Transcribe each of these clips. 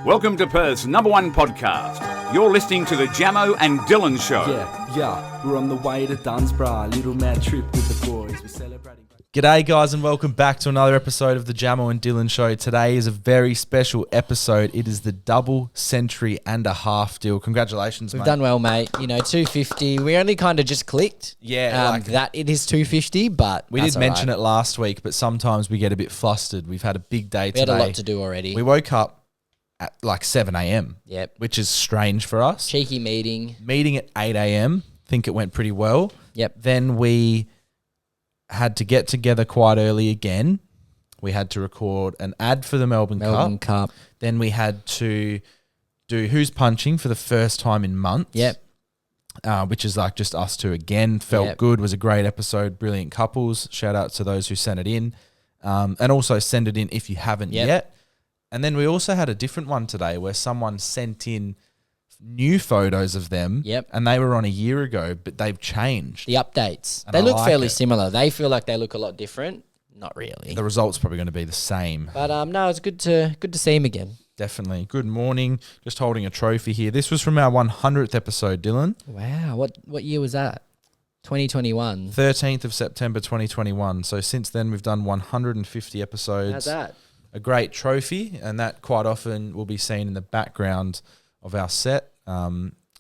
Welcome to Perth's #1 podcast. You're listening to the Jamo and Dylan Show. Yeah, we're on the way to Dunsborough. Little mad trip with the boys. We're celebrating. G'day guys and welcome back to another episode of the Jamo and Dylan Show. Today is a very special episode. It is the double century and a half deal. Congratulations, We've mate. done well, mate. You know, 250. We only kind of just clicked. Yeah, that it is 250, but We did mention it last week, but sometimes we get a bit flustered. We've had a big day We today. had a lot to do already. We woke up at like 7 a.m. Yep. Which is strange for us. Cheeky meeting. Meeting at 8 a.m. Think it went pretty well. Yep. Then we had to get together quite early again. We had to record an ad for the Melbourne Cup. Then we had to do Who's Punching for the first time in months. Yep. Which is like just us two again. Felt good. Was a great episode. Brilliant couples. Shout out to those who sent it in. And also send it in if you haven't yet. And then we also had a different one today where someone sent in new photos of them. Yep. And they were on a year ago, but they've changed. The updates. And They I look like fairly it. similar. They feel like they look a lot different. Not really. The result's probably going to be the same. But no, it's good to see him again. Definitely. Good morning. Just holding a trophy here. This was from our 100th episode, Dylan. Wow. What year was that? 2021. 13th of September 2021. So since then, we've done 150 episodes. How's that? A great trophy, and that quite often will be seen in the background of our set.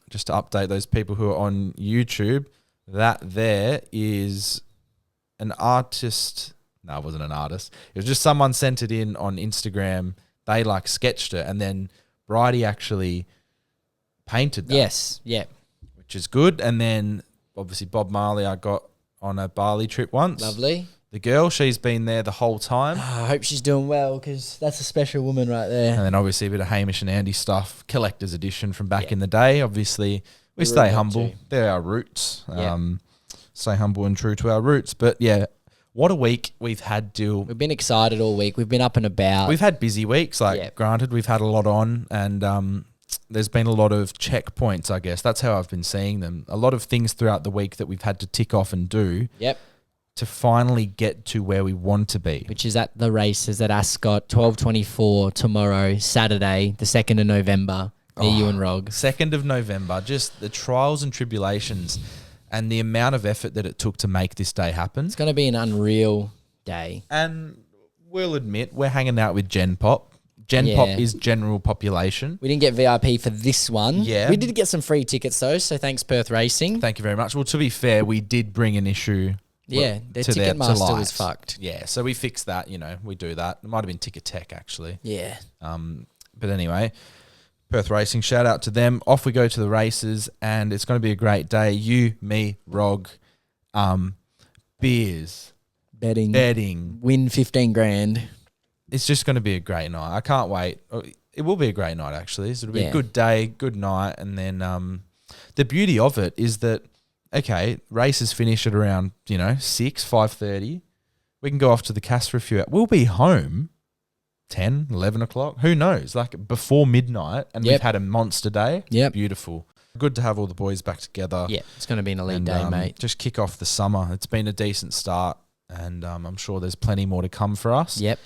Just to update those people who are on YouTube, that there is an artist. No, it wasn't an artist. It was just someone sent it in on Instagram. They like sketched it, and then Bridie actually painted that. Yes. Yeah. Which is good. And then obviously Bob Marley I got on a Bali trip once. Lovely. The girl, she's been there the whole time. I hope she's doing well because that's a special woman right there. And then obviously a bit of Hamish and Andy stuff, collector's edition from back in the day. Obviously, we stay really humble. too. They're our roots. Stay humble and true to our roots. But yeah, what a week we've had, Dill. We've been excited all week. We've been up and about. We've had busy weeks. Granted, we've had a lot on and there's been a lot of checkpoints, I guess. That's how I've been seeing them. A lot of things throughout the week that we've had to tick off and do. Yep. To finally get to where we want to be. Which is at the races at Ascot, 12:24 tomorrow, Saturday, the 2nd of November, near you and Rog. 2nd of November, just the trials and tribulations and the amount of effort that it took to make this day happen. It's going to be an unreal day. And we'll admit, we're hanging out with Gen Pop. Gen Pop is general population. We didn't get VIP for this one. Yeah. We did get some free tickets though, so thanks Perth Racing. Thank you very much. Well, to be fair, we did bring an issue. Yeah, their to Ticketmaster was life. fucked. Yeah, so we fixed that, we do that. It might have been Ticket Tech, actually. Yeah. But anyway, Perth Racing, shout out to them. Off we go to the races, and it's going to be a great day. You, me, Rog, beers, betting. Win 15 grand. It's just going to be a great night. I can't wait. It will be a great night, actually. So it'll be a good day, good night. And then the beauty of it is that, okay, races finish at around, 5:30. We can go off to the cast for a few hours. We'll be home 10, 11 o'clock. Who knows? Like before midnight, and we've had a monster day. Yep. Beautiful. Good to have all the boys back together. Yeah, it's going to be an elite And, day, mate. Just kick off the summer. It's been a decent start, and I'm sure there's plenty more to come for us. Yep.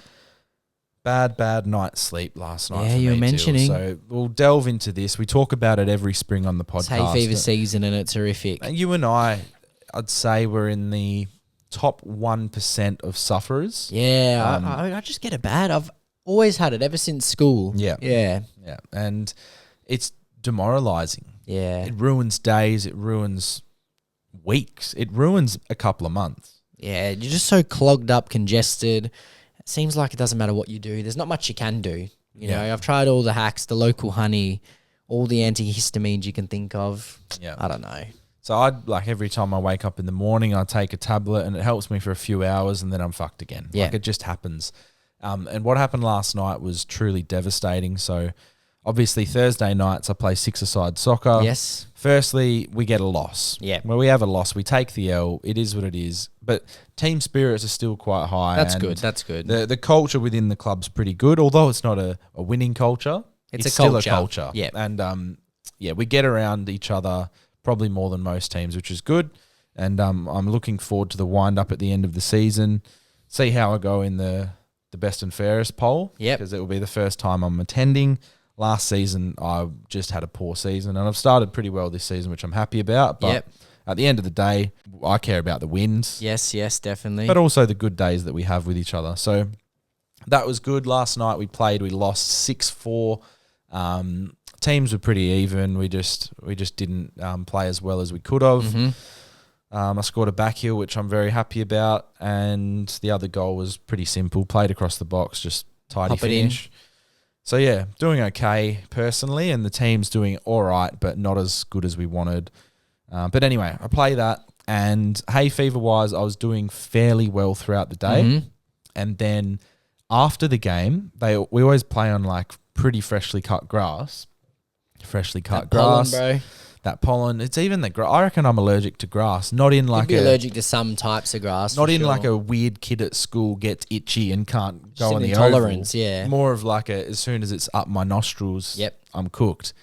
Bad night's sleep last night. Yeah, for you were me too. mentioning. So we'll delve into this. We talk about it every spring on the It's podcast. hay fever season and it's horrific. And you and I'd say we're in the top 1% of sufferers. Yeah, I just get it bad. I've always had it ever since school. Yeah. Yeah. Yeah. And it's demoralizing. Yeah. It ruins days. It ruins weeks. It ruins a couple of months. Yeah, you're just so clogged up, congested. It seems like it doesn't matter what you do. There's not much you can do. You know, I've tried all the hacks, the local honey, all the antihistamines you can think of. Yeah. I don't know. So every time I wake up in the morning, I take a tablet and it helps me for a few hours and then I'm fucked again. Yeah. It just happens. And what happened last night was truly devastating. So obviously Thursday nights I play six-a-side soccer. Yes. Firstly, we get a loss. Yeah. When we have a loss, we take the L. It is what it is. But team spirits are still quite high. That's and good. That's good. The culture within the club's pretty good, although it's not a winning culture. It's a still culture. a culture. Yeah. And we get around each other probably more than most teams, which is good. And I'm looking forward to the wind up at the end of the season. See how I go in the best and fairest poll. Yep. Because it will be the first time I'm attending. last season I just had a poor season, and I've started pretty well this season, which I'm happy about. But at the end of the day, I care about the wins. Yes, definitely. But also the good days that we have with each other. So that was good. Last night we lost 6-4. Teams were pretty even. We just didn't play as well as we could have. Mm-hmm. I scored a back heel, which I'm very happy about, and the other goal was pretty simple. Played across the box, just tidy finish. So yeah, doing okay personally, and the team's doing all right, but not as good as we wanted. But anyway, I play that, and hay fever wise, I was doing fairly well throughout the day, Mm-hmm. and then after the game, we always play on like pretty freshly cut grass. That pollen, bro. That pollen. It's even the grass. I reckon I'm allergic to grass. Not in like You'd be allergic to some types of grass. Not for in sure. like a weird kid at school gets itchy and can't go Just on an the intolerance, oval. yeah. More of like as soon as it's up my nostrils, I'm cooked.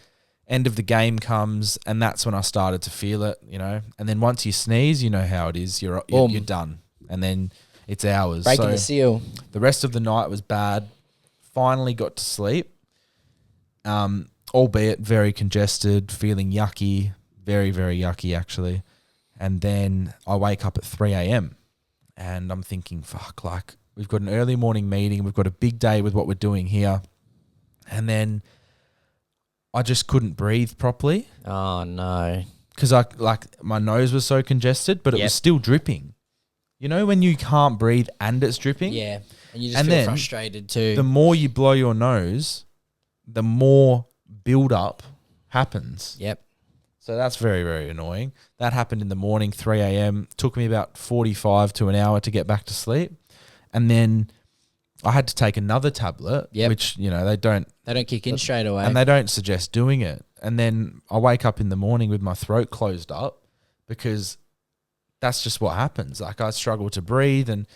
End of the game comes, and that's when I started to feel it, you know. And then once you sneeze, you know how it is. You're done, and then it's hours. Breaking the seal. The rest of the night was bad. Finally got to sleep. Albeit very congested, feeling yucky, very, very yucky actually. And then I wake up at 3 a.m. and I'm thinking, fuck, like we've got an early morning meeting. We've got a big day with what we're doing here. And then I just couldn't breathe properly. Oh, no. Because my nose was so congested, but it was still dripping. You know when you can't breathe and it's dripping? Yeah. And you just feel frustrated too. The more you blow your nose, the more build-up happens. Yep. So that's very, very annoying. That happened in the morning, 3 a.m. Took me about 45 to an hour to get back to sleep. And then I had to take another tablet, which, you know, they don't kick in straight away. And they don't suggest doing it. And then I wake up in the morning with my throat closed up because that's just what happens. Like I struggle to breathe, and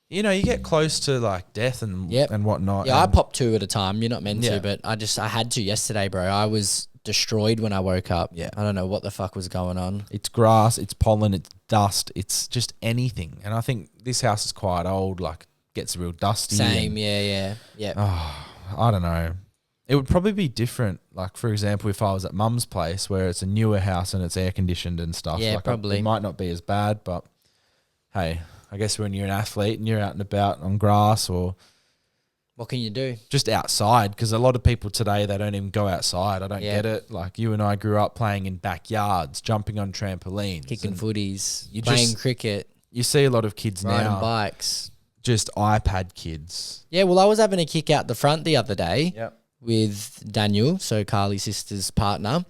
you know, you get close to like death and whatnot. Yeah, I popped 2 at a time. You're not meant to, but I had to yesterday, bro. I was destroyed when I woke up. Yeah. I don't know what the fuck was going on. It's grass, it's pollen, it's dust, it's just anything. And I think this house is quite old, like gets real dusty. Same, yeah. I don't know. It would probably be different, like for example, if I was at mum's place where it's a newer house and it's air conditioned and stuff. Yeah, like probably. It might not be as bad, but hey, I guess when you're an athlete and you're out and about on grass or what can you do? Just outside, because a lot of people today, they don't even go outside. I don't get it. Like you and I grew up playing in backyards, jumping on trampolines. Kicking footies, playing cricket. You see a lot of kids riding now. bikes. Just iPad kids. Yeah, well, I was having a kick out the front the other day with Daniel, so Carly's sister's partner.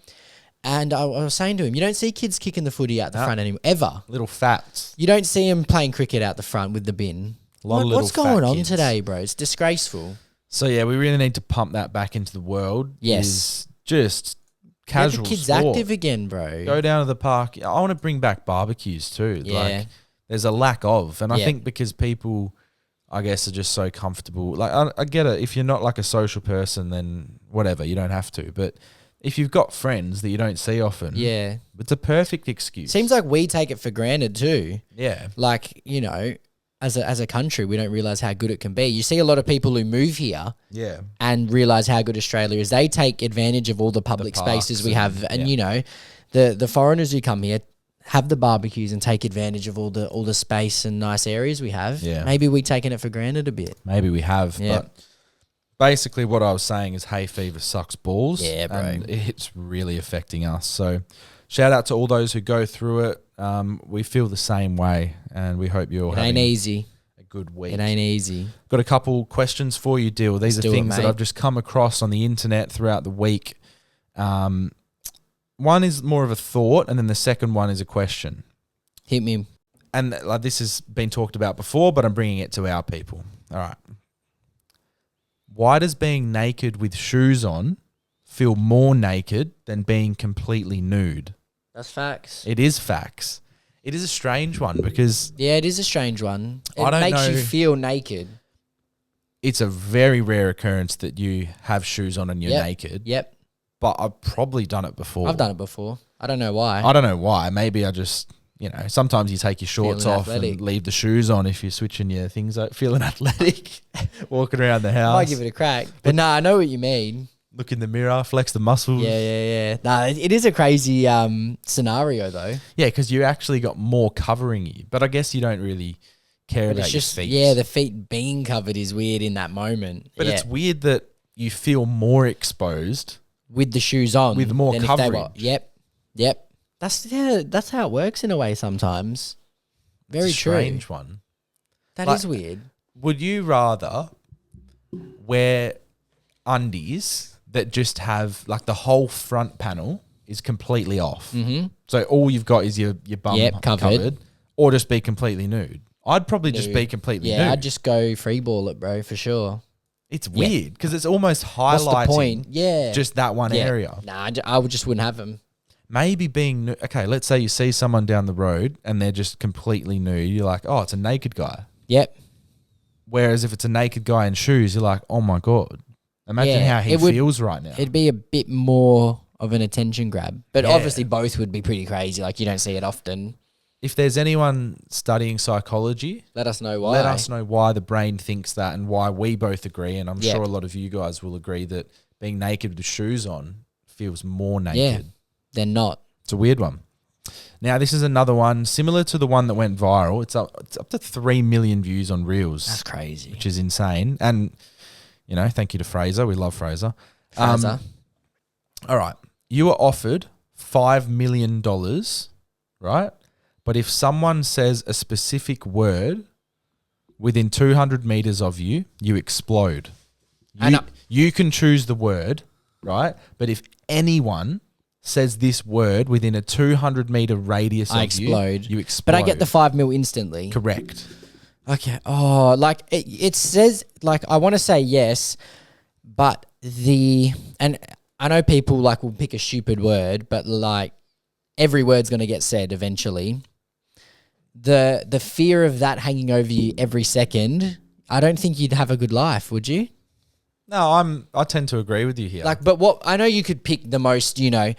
And I was saying to him, you don't see kids kicking the footy out the front anymore, ever. Little fats. You don't see them playing cricket out the front with the bin. What's going on kids today, bro? It's disgraceful. So, yeah, we really need to pump that back into the world. Yes. Is just casual Get the kids sport. active again, bro. Go down to the park. I want to bring back barbecues too. Yeah. Like, there's a lack of. And I think because people, I guess, are just so comfortable. Like, I get it. If you're not like a social person, then whatever, you don't have to. But if you've got friends that you don't see often, it's a perfect excuse. Seems like we take it for granted too. Yeah. Like, you know, as a country, we don't realize how good it can be. You see a lot of people who move here and realize how good Australia is. They take advantage of all the public spaces we have. And, you know, the foreigners who come here have the barbecues and take advantage of all the space and nice areas we have. Yeah. Maybe we've taken it for granted a bit. Maybe we have, but basically what I was saying is hay fever sucks balls. Yeah, bro. And it's really affecting us. So shout out to all those who go through it. We feel the same way, and we hope you're having easy. A good week. It ain't easy. Got a couple questions for you, Dill. These are things that I've just come across on the internet throughout the week. One is more of a thought, and then the second one is a question. Hit me. And like this has been talked about before, but I'm bringing it to our people. All right. Why does being naked with shoes on feel more naked than being completely nude? That's facts. It is facts. It is a strange one because... Yeah, it is a strange one. I don't makes know. you feel naked. It's a very rare occurrence that you have shoes on and you're naked. Yep. But I've probably done it before. I've done it before. I don't know why. I don't know why. Maybe I just... You know, sometimes you take your shorts Feeling off athletic. and leave the shoes on if you're switching your things out, feeling athletic, walking around the house. I might give it a crack. But no, I know what you mean. look in the mirror, flex the muscles. Yeah. No, it is a crazy scenario though. Yeah, because you actually got more covering you. But I guess you don't really care But about it's just your feet. yeah, the feet being covered is weird in that moment. But yeah. it's weird that you feel more exposed with the shoes on, with more than if they were. coverage. Yep. That's how it works in a way sometimes. Very it's a true. strange one. That Like, is weird. Would you rather wear undies that just have like the whole front panel is completely off? Mm-hmm. So all you've got is your bum covered. or just be completely nude? I'd probably just be completely nude. Yeah, I'd just go free ball it, bro, for sure. It's weird because it's almost What's highlighting the point? Yeah. just that one area. Nah, I just wouldn't have them. Maybe being okay, let's say you see someone down the road and they're just completely nude. You're like, oh, it's a naked guy. Yep. Whereas if it's a naked guy in shoes, you're like, oh my God. Imagine how he feels right now. It'd be a bit more of an attention grab. But obviously both would be pretty crazy. Like you don't see it often. If there's anyone studying psychology, let us know why. Let us know why the brain thinks that and why we both agree. And I'm sure a lot of you guys will agree that being naked with shoes on feels more naked. Yeah, they're not. It's a weird one. Now, this is another one similar to the one that went viral. It's up to 3 million views on Reels. That's crazy. Which is insane. And, you know, thank you to Fraser. We love Fraser. Fraser. All right. You are offered $5 million, right? But if someone says a specific word within 200 meters of you, you explode. You can choose the word, right? But if anyone says this word within a 200-meter radius of explode. you explode. But I get the 5 mil instantly. Correct. Okay. Oh, like it says, like I want to say yes, but and I know people like will pick a stupid word, but like every word's going to get said eventually. The fear of that hanging over you every second, I don't think you'd have a good life, would you? No, I tend to agree with you here. Like, but what I know you could pick the most, unused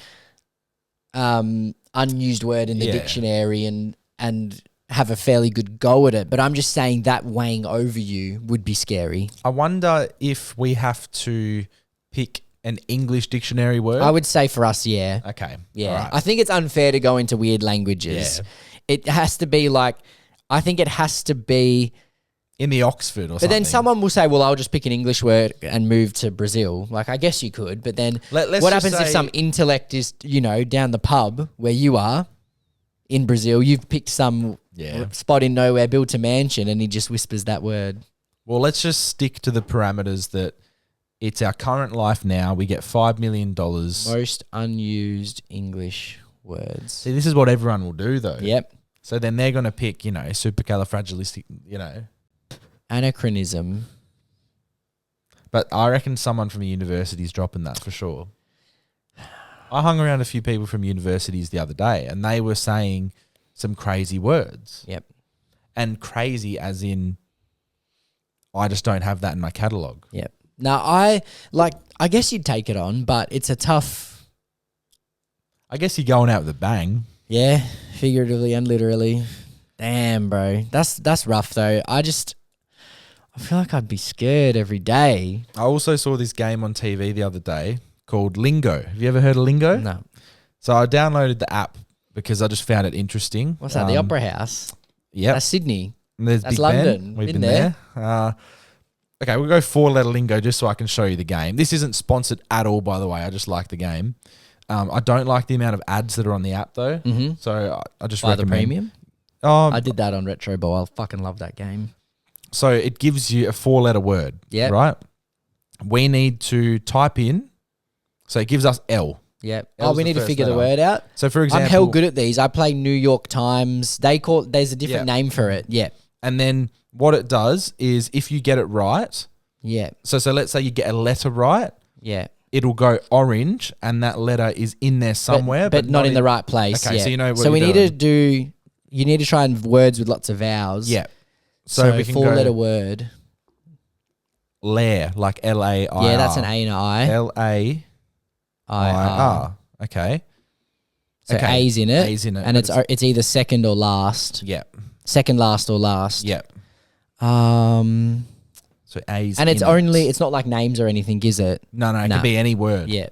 word in the dictionary and have a fairly good go at it. But I'm just saying that weighing over you would be scary. I wonder if we have to pick an English dictionary word. I would say for us, yeah. Okay. Yeah. All right. I think it's unfair to go into weird languages. Yeah. It has to be like, I think it has to be in the Oxford or something. But then someone will say, well, I'll just pick an English word and move to Brazil. Like, I guess you could, but then what happens if some intellect is, down the pub where you are in Brazil, you've picked some spot in nowhere, built a mansion, and he just whispers that word. Well, let's just stick to the parameters that it's our current life now. We get $5 million. Most unused English words. See, this is what everyone will do, though. Yep. So then they're going to pick, supercalifragilistic, Anachronism. But I reckon someone from a university is dropping that for sure. I hung around a few people from universities the other day and they were saying some crazy words. Yep. And crazy as in, I just don't have that in my catalogue. Yep. Now, I guess you'd take it on, but it's a tough... I guess you're going out with a bang. Yeah, figuratively and literally. Damn, bro. That's rough, though. I feel like I'd be scared every day. I also saw this game on TV the other day called Lingo. Have you ever heard of Lingo? No. So I downloaded the app because I just found it interesting. What's that, the Opera House? Yeah. That's Sydney. That's Big London. Ben. We've been there. Okay, we'll go 4-letter lingo just so I can show you the game. This isn't sponsored at all, by the way. I just like the game. I don't like the amount of ads that are on the app, though. Mm-hmm. So I just Buy recommend. the premium? I did that on Retro Bowl. I fucking love that game. So it gives you a 4-letter word, right? We need to type in. So it gives us L. Yep. L's we the need to first figure letter. the word out. So for example, I'm hell good at these. I play New York Times. There's a different name for it. Yeah. And then what it does is if you get it right. Yeah. So let's say you get a letter right. Yeah. It'll go orange and that letter is in there somewhere. But not in the right place. Okay, yeah. so you know what So we you're need doing. you need to try and words with lots of vowels. Yeah. So we can 4-letter word. Lair, like L-A-I-R. Yeah, that's an A and an I. L-A-I-R. Okay. So A's in it. A's in it. And it's either second or last. Yeah. Second last or last. Yeah. So A's And it's in only, it's not like names or anything, is it? No, it can be any word. Yeah.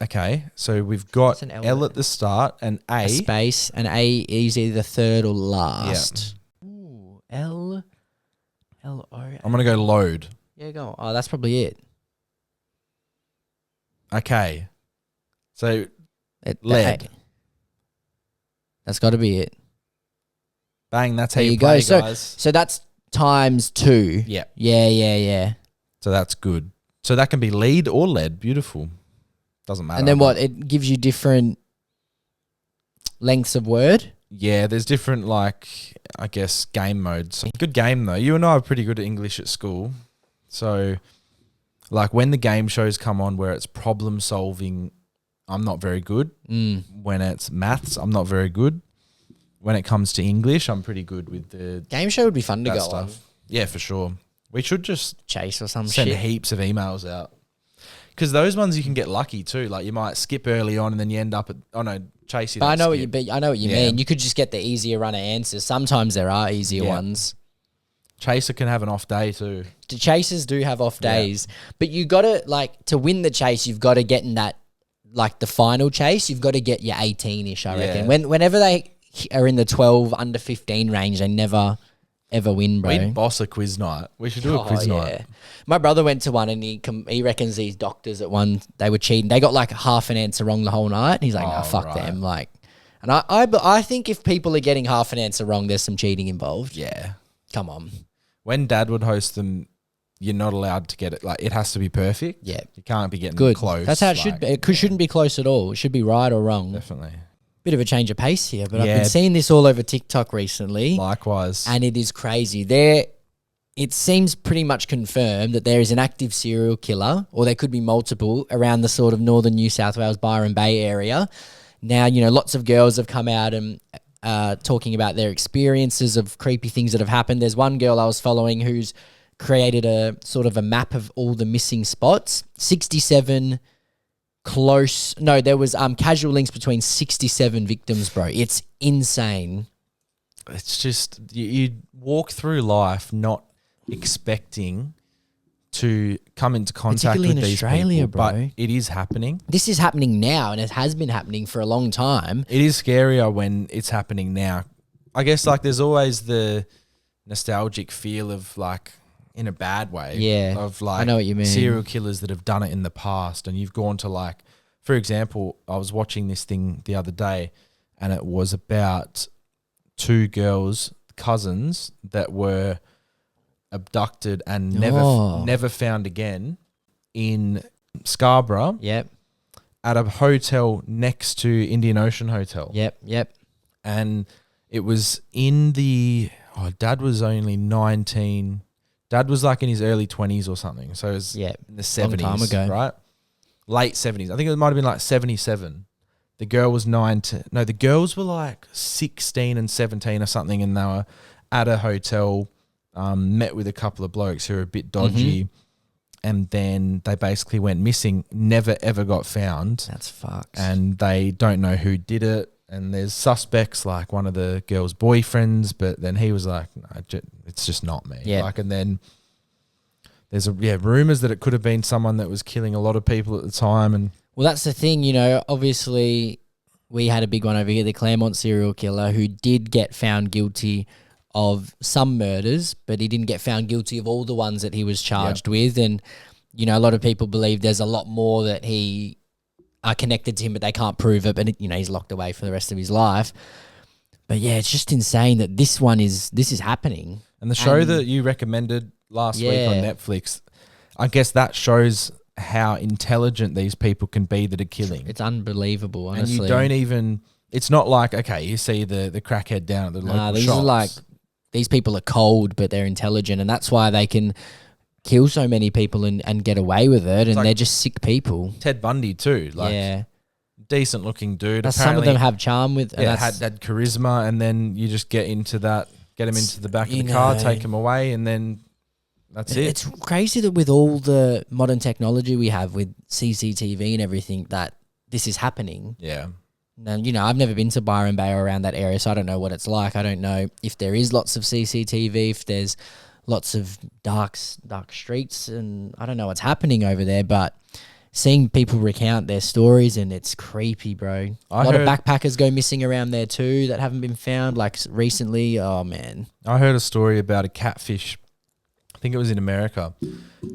Okay, so we've got What's an L L there? at the start and A. A space, and A is either the third or last. Ooh, L O. I'm going to go load. Yeah, go on. Oh, that's probably it. Okay. So It lead. That's got to be it. Bang, that's how There you you play, go. guys. So that's times 2. Yeah. Yeah. So that's good. So that can be lead or lead. Beautiful. Doesn't matter. And then what? It gives you different lengths of word. Yeah, there's different, like, I guess, game modes. Good game, though. You and I are pretty good at English at school. So, like, when the game shows come on where it's problem solving, I'm not very good. When it's maths, I'm not very good. When it comes to English, I'm pretty good with the Game show would be fun to go on. Yeah, for sure. We should just Chase or some send shit. heaps of emails out. Because those ones you can get lucky too. Like you might skip early on and then you end up at Chase. But I know what you mean. You could just get the easier runner answers. Sometimes there are easier ones. Chaser can have an off day too. The chasers do have off days, but you got to to win the chase. You've got to get in that the final chase. You've got to get your 18-ish. I reckon. Whenever they are in the 12 under 15 range, they never ever win, bro. We'd boss a quiz night. We should do a quiz night. My brother went to one and he reckons these doctors at one, they were cheating. They got half an answer wrong the whole night. And he's like, no, fuck them. And I think if people are getting half an answer wrong, there's some cheating involved. Yeah. Come on. When Dad would host them, you're not allowed to get it. It has to be perfect. Yeah. You can't be getting close. That's how it should be. It shouldn't be close at all. It should be right or wrong. Definitely. Bit of a change of pace here, but I've been seeing this all over TikTok recently. Likewise. And it is crazy. It seems pretty much confirmed that there is an active serial killer, or there could be multiple, around the sort of northern New South Wales, Byron Bay area. Now, lots of girls have come out and talking about their experiences of creepy things that have happened. There's one girl I was following who's created a sort of a map of all the missing spots. 67 there was casual links between 67 victims, bro. It's insane. It's just, you walk through life not expecting to come into contact with these Australia, people, bro. but it is happening. This is happening now, and it has been happening for a long time. It is scarier when it's happening now. I guess there's always the nostalgic feel of in a bad way. Yeah, of I know what you mean. Serial killers that have done it in the past, and you've gone to for example, I was watching this thing the other day, and it was about 2 girls, cousins, that were abducted and never found again in Scarborough. Yep. At a hotel next to Indian Ocean Hotel. Yep. And it was in Dad was only 19. Dad was in his early 20s or something. So it was in the 70s. Long time ago. Right? Late 70s. I think it might have been 77. The girl was the girls were 16 and 17 or something, and they were at a hotel, met with a couple of blokes who were a bit dodgy, and then they basically went missing, never ever got found. That's fucked. And they don't know who did it. And there's suspects one of the girl's boyfriends, but then he was like, no, it's just not me. Yeah. And then there's rumors that it could have been someone that was killing a lot of people at the time. And well, that's the thing, obviously we had a big one over here, the Claremont serial killer, who did get found guilty of some murders, but he didn't get found guilty of all the ones that he was charged with. And, a lot of people believe there's a lot more that he are connected to him, but they can't prove it. But, he's locked away for the rest of his life. But yeah, it's just insane that this is happening. And the show that you recommended last week on Netflix, I guess that shows how intelligent these people can be that are killing. It's unbelievable, honestly. And you don't even, it's not you see the crackhead down at the local these shops. are these people are cold, but they're intelligent, and that's why they can kill so many people and get away with it, and they're just sick people. Ted Bundy too, decent looking dude. Some of them have charm with, had charisma, and then you just get him into the back of the car, take him away, and then that's it. It's crazy that with all the modern technology we have with CCTV and everything, that this is happening. Yeah. Now, I've never been to Byron Bay or around that area, so I don't know what it's like. I don't know if there is lots of CCTV, if there's lots of dark streets, and I don't know what's happening over there, but seeing people recount their stories, and it's creepy, bro. A lot of backpackers go missing around there too that haven't been found, like recently. Oh, man. I heard a story about a catfish, I think it was in America,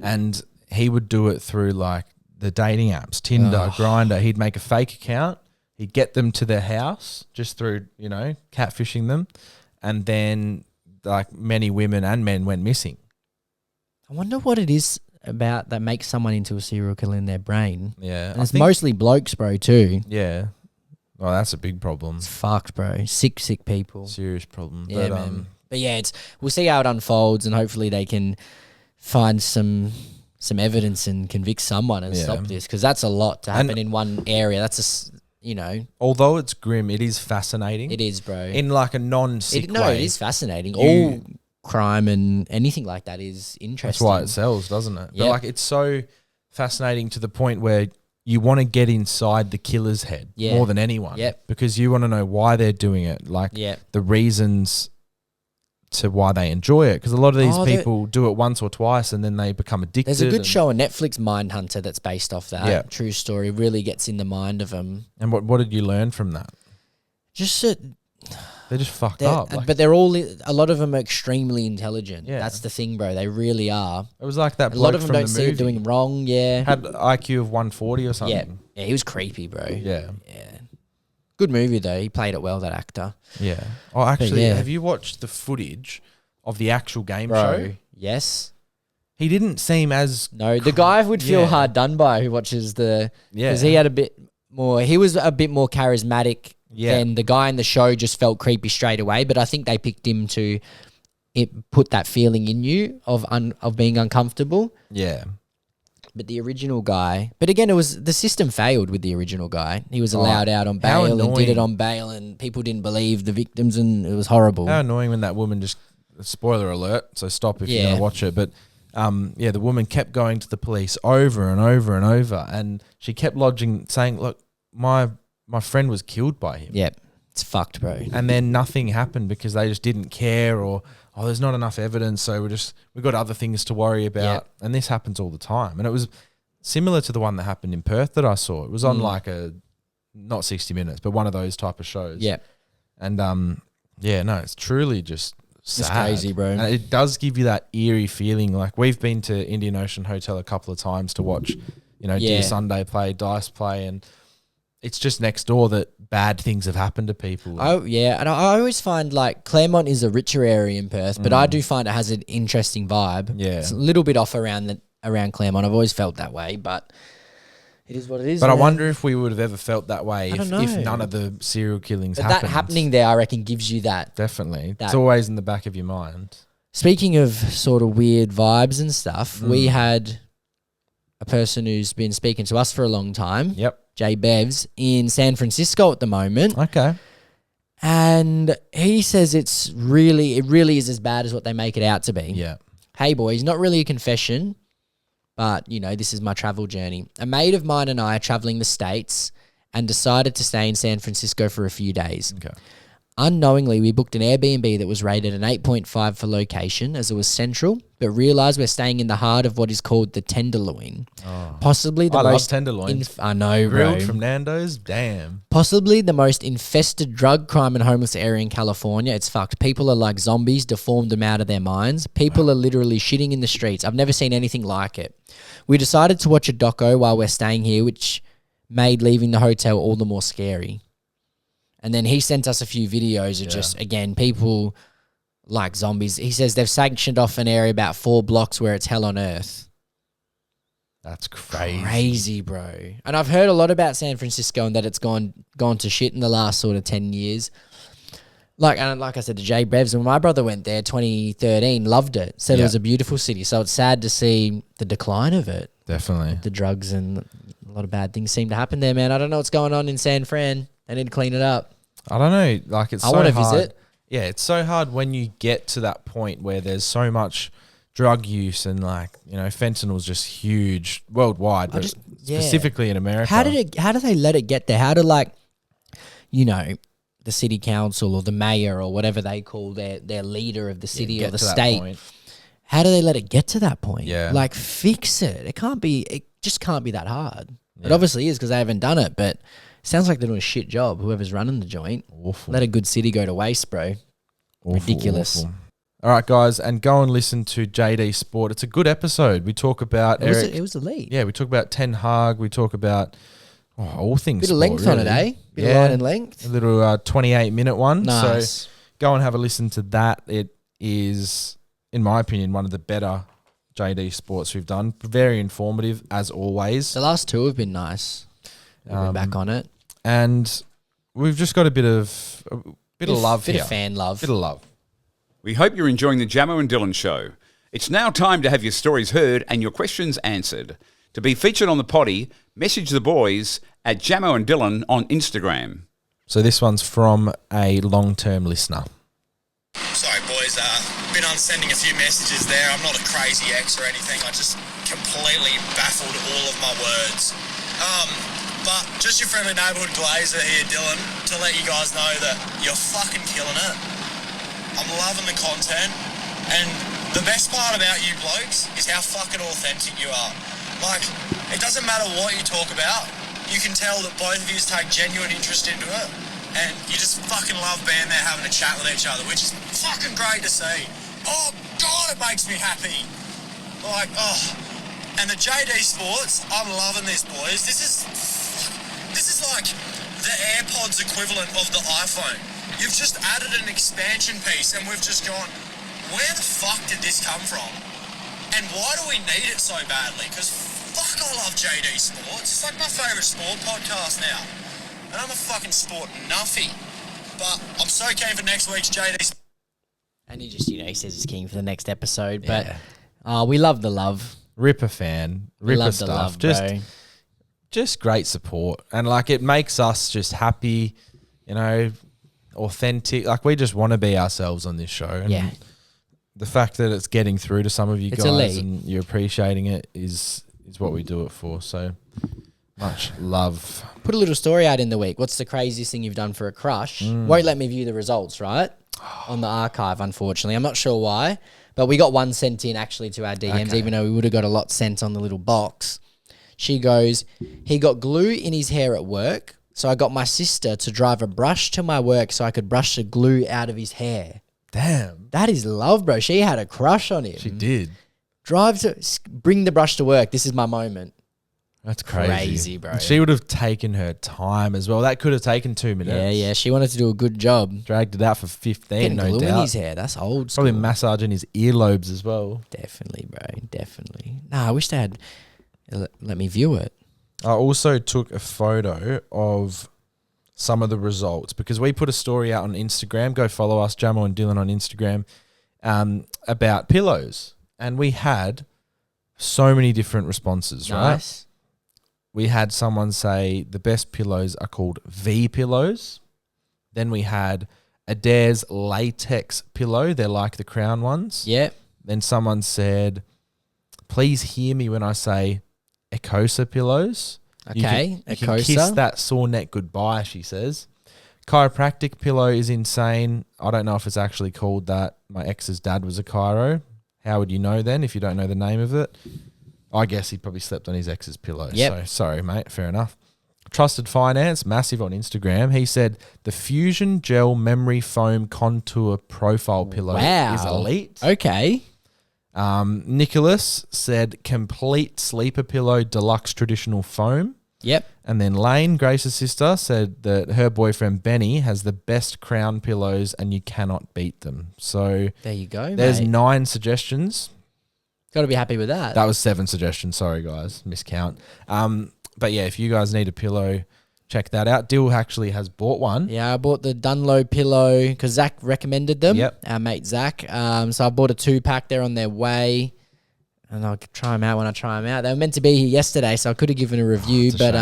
and he would do it through like the dating apps, Tinder, Grindr. He'd make a fake account. He'd get them to their house just through, you know, catfishing them. And then like many women and men went missing. I wonder what it is about that makes someone into a serial killer in their brain. Yeah. And it's mostly blokes, bro, too. Yeah. Well, that's a big problem. It's fucked, bro. Sick people. Serious problem. Yeah, man. But yeah, we'll see how it unfolds, and hopefully they can find some evidence and convict someone and stop this, because that's a lot to happen in one area. That's you know. Although it's grim, it is fascinating. It is, bro. In like a non-sick way. No, it is fascinating. All crime and anything like that is interesting. That's why it sells, doesn't it? Yep. But like, it's so fascinating to the point where you want to get inside the killer's head more than anyone. Yep. Because you want to know why they're doing it, like the reasons to why they enjoy it. Because a lot of these people do it once or twice and then they become addicted. There's a good show on Netflix, Mindhunter, that's based off that. Yeah. True story. Really gets in the mind of them. And what did you learn from that? Just they're just fucked up. Like, but they're all, a lot of them are extremely intelligent. Yeah. That's the thing, bro. They really are. It was like that bloke. A lot of them from don't see it doing wrong. Yeah. Had IQ of 140 or something. Yeah, he was creepy, bro. Yeah. Yeah. Good movie, though. He played it well, that actor. Yeah. Oh, actually, have you watched the footage of the actual game show? Yes. He didn't seem as... No, the guy would feel hard done by who watches the... Yeah. Because he had a bit more... He was a bit more charismatic than the guy in the show, just felt creepy straight away. But I think they picked him to put that feeling in you of being uncomfortable. Yeah. But the original guy... But again, the system failed with the original guy. He was allowed out on bail and did it on bail, and people didn't believe the victims, and it was horrible. How annoying when that woman just... Spoiler alert, so stop if you're going to watch it. But the woman kept going to the police over and over and over, and she kept saying, look, my friend was killed by him. Yep. It's fucked, bro. And then nothing happened because they just didn't care, or, there's not enough evidence, so we've got other things to worry about. Yep. And this happens all the time. And it was similar to the one that happened in Perth that I saw. It was on like not 60 Minutes, but one of those type of shows. Yeah. And it's truly just sad. It's crazy, bro. And it does give you that eerie feeling. Like, we've been to Indian Ocean Hotel a couple of times to watch, Dear Sunday play, Dice play, and it's just next door that bad things have happened to people. Oh, yeah. And I always find, like, Claremont is a richer area in Perth, but I do find it has an interesting vibe. Yeah. It's a little bit off around Claremont. I've always felt that way, but it is what it is. But I wonder if we would have ever felt that way if none of the serial killings happened. That happening there, I reckon, gives you that. Definitely. It's always in the back of your mind. Speaking of sort of weird vibes and stuff, we had a person who's been speaking to us for a long time. Yep. Jay Bevs in San Francisco at the moment. Okay. And he says it really is as bad as what they make it out to be. Yeah. Hey boys, not really a confession, but this is my travel journey. A mate of mine and I are traveling the States and decided to stay in San Francisco for a few days. Okay. Unknowingly, we booked an Airbnb that was rated an 8.5 for location, as it was central, but realised we're staying in the heart of what is called the Tenderloin. Oh. Possibly the most... I love tenderloin. I know, Grilled bro. from Nando's? Damn. Possibly the most infested drug, crime and homeless area in California. It's fucked. People are like zombies, deformed them out of their minds. People are literally shitting in the streets. I've never seen anything like it. We decided to watch a doco while we're staying here, which made leaving the hotel all the more scary. And then he sent us a few videos of just, again, people like zombies. He says they've sanctioned off an area about 4 blocks where it's hell on earth. That's crazy. Crazy, bro. And I've heard a lot about San Francisco and that it's gone to shit in the last sort of 10 years. Like I said to Jay Brevs, when my brother went there 2013, loved it. Said it was a beautiful city. So it's sad to see the decline of it. Definitely. The drugs and a lot of bad things seem to happen there, man. I don't know what's going on in San Fran. They need to clean it up. I don't know. Like, it's so hard. I want to visit. Yeah, it's so hard when you get to that point where there's so much drug use and, like, fentanyl's just huge worldwide, but specifically in America. How do they let it get there? How do, like, the city council or the mayor or whatever they call their leader of the city or the state, How do they let it get to that point? Yeah. Like, fix it. It just can't be that hard. Yeah. It obviously is because they haven't done it, but it sounds like they're doing a shit job, whoever's running the joint. Awful. Let a good city go to waste, bro. Awful, Ridiculous. awful. All right, guys, and go and listen to JD Sport. It's a good episode. We talk about It was elite. Yeah, we talk about Ten Hag. We talk about all things. Bit of sport, length on it, really. eh? Bit of line and length. A little 28-minute one. Nice. So go and have a listen to that. It is, in my opinion, one of the better JD Sports we've done. Very informative, as always. The last two have been nice. We're back on it. And we've just got a bit of love here. Bit of fan love. Bit of love. We hope you're enjoying the Jamo and Dylan show. It's now time to have your stories heard and your questions answered. To be featured on the potty, message the boys at Jamo and Dylan on Instagram. So this one's from a long-term listener. Sorry, boys. Been on sending a few messages there. I'm not a crazy ex or anything. I just completely baffled all of my words. But just your friendly neighbourhood glazer here, Dylan, to let you guys know that you're fucking killing it. I'm loving the content, and the best part about you blokes is how fucking authentic you are. Like, it doesn't matter what you talk about, you can tell that both of you take genuine interest into it, and you just fucking love being there having a chat with each other, which is fucking great to see. Oh God, it makes me happy. Like, and the JD Sports, I'm loving this, boys. This is like the AirPods equivalent of the iPhone. You've just added an expansion piece, and we've just gone, where the fuck did this come from? And why do we need it so badly? Because fuck, I love JD Sports. It's like my favourite sport podcast now. And I'm a fucking sport nuffy. But I'm so keen for next week's JD. And he just, he says he's keen for the next episode. But we love the love. Ripper fan. Ripper love stuff. the love, bro. Just great support. And like, it makes us just happy, authentic. Like, we just want to be ourselves on this show. And the fact that it's getting through to some of you guys elite. and you're appreciating it is what we do it for. So much love. Put a little story out in the week. What's the craziest thing you've done for a crush? Won't let me view the results, right? On the archive, unfortunately. I'm not sure why, but we got one sent in actually to our DMs, even though we would have got a lot sent on the little box. She goes, he got glue in his hair at work, so I got my sister to drive a brush to my work so I could brush the glue out of his hair. Damn. That is love, bro. She had a crush on him. She did. Bring the brush to work. This is my moment. That's crazy. Bro. And she would have taken her time as well. That could have taken 2 minutes. Yeah. She wanted to do a good job. Dragged it out for 15, Getting no glue doubt. in his hair. That's old school. Probably massaging his earlobes as well. Definitely, bro. Definitely. Nah, I wish they had let me view it. I also took a photo of some of the results because we put a story out on Instagram. Go follow us, Jamo and Dylan, on Instagram, about pillows. And we had so many different responses, right? We had someone say the best pillows are called V pillows. Then we had Adair's latex pillow. They're like the Crown ones. Yep. Then someone said, please hear me when I say Ecosa pillows. Okay, you can kiss that sore neck goodbye, she says. Chiropractic pillow is insane. I don't know if it's actually called that. My ex's dad was a chiro. How would you know then if you don't know the name of it? I guess he probably slept on his ex's pillow. Yep. So sorry, mate. Fair enough. Trusted Finance, massive on Instagram. He said the Fusion Gel Memory Foam Contour Profile Pillow is elite. Okay. Nicholas said Complete Sleeper Pillow Deluxe Traditional Foam. Yep. And then Lane, Grace's sister, said that her boyfriend Benny has the best Crown pillows and you cannot beat them. So there you go, there's mate. 9 suggestions. Got to be happy with that. That was 7 suggestions. Sorry, guys. Miscount. But yeah, if you guys need a pillow, check that out. Dill actually has bought one. Yeah, I bought the Dunlow pillow because Zach recommended them. Yep. Our mate Zach. So I bought a 2-pack. They're on their way. And I'll try them out when I try them out. They were meant to be here yesterday, so I could have given a review, but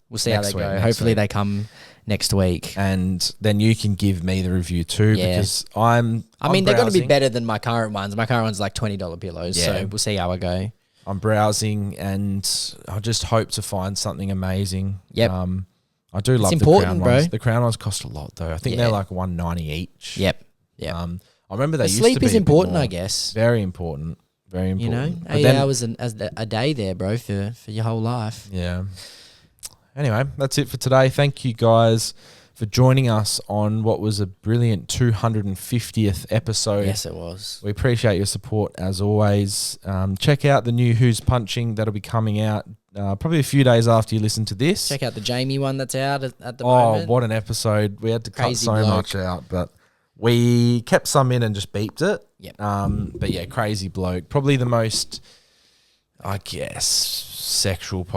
we'll see how they go. Hopefully they come next week. And then you can give me the review too, because I mean, they're going to be better than my current ones. My current one's like $20 pillows, so we'll see how I go. I'm browsing and I just hope to find something amazing. Yep. I do love important, the Crown bro. ones. The Crown ones cost a lot though. I think they're like $190 each. Yep. Yeah. I remember they But used to sleep be is a bit important, more. I guess. Very important. Very You important. know, But 8 then- hours a day there, bro, for your whole life. Yeah. Anyway, that's it for today. Thank you guys for joining us on what was a brilliant 250th episode. Yes, it was. We appreciate your support as always. Check out the new Who's Punching that'll be coming out probably a few days after you listen to this. Check out the Jamie one that's out at the Oh, moment. what an episode. We had to cut Crazy so bloke. much out, but we kept some in and just beeped it. Yep. But yeah, crazy bloke. Probably the most, I guess, sexual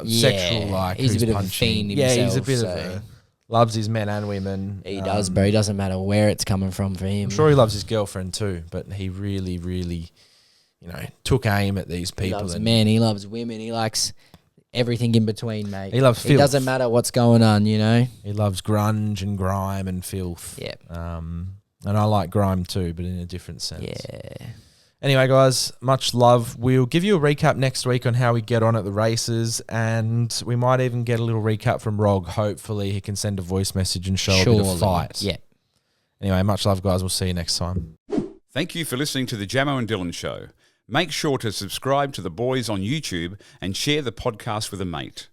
sexual like he's a Who's bit of a Punching. fiend Yeah, he's a himself, bit of so- a loves his men and women. He does, bro. It doesn't matter where it's coming from for him. I'm sure he loves his girlfriend too, but he really, really, took aim at these He people. loves and men. He loves women. He likes everything in between, mate. He loves It filth. doesn't matter what's going on, you know. He loves grunge and grime and filth. Yep. And I like grime too, but in a different sense. Yeah. Anyway, guys, much love. We'll give you a recap next week on how we get on at the races, and we might even get a little recap from Rog. Hopefully, he can send a voice message and show a bit of fight. Yeah. Anyway, much love, guys. We'll see you next time. Thank you for listening to the Jamo and Dylan Show. Make sure to subscribe to the boys on YouTube and share the podcast with a mate.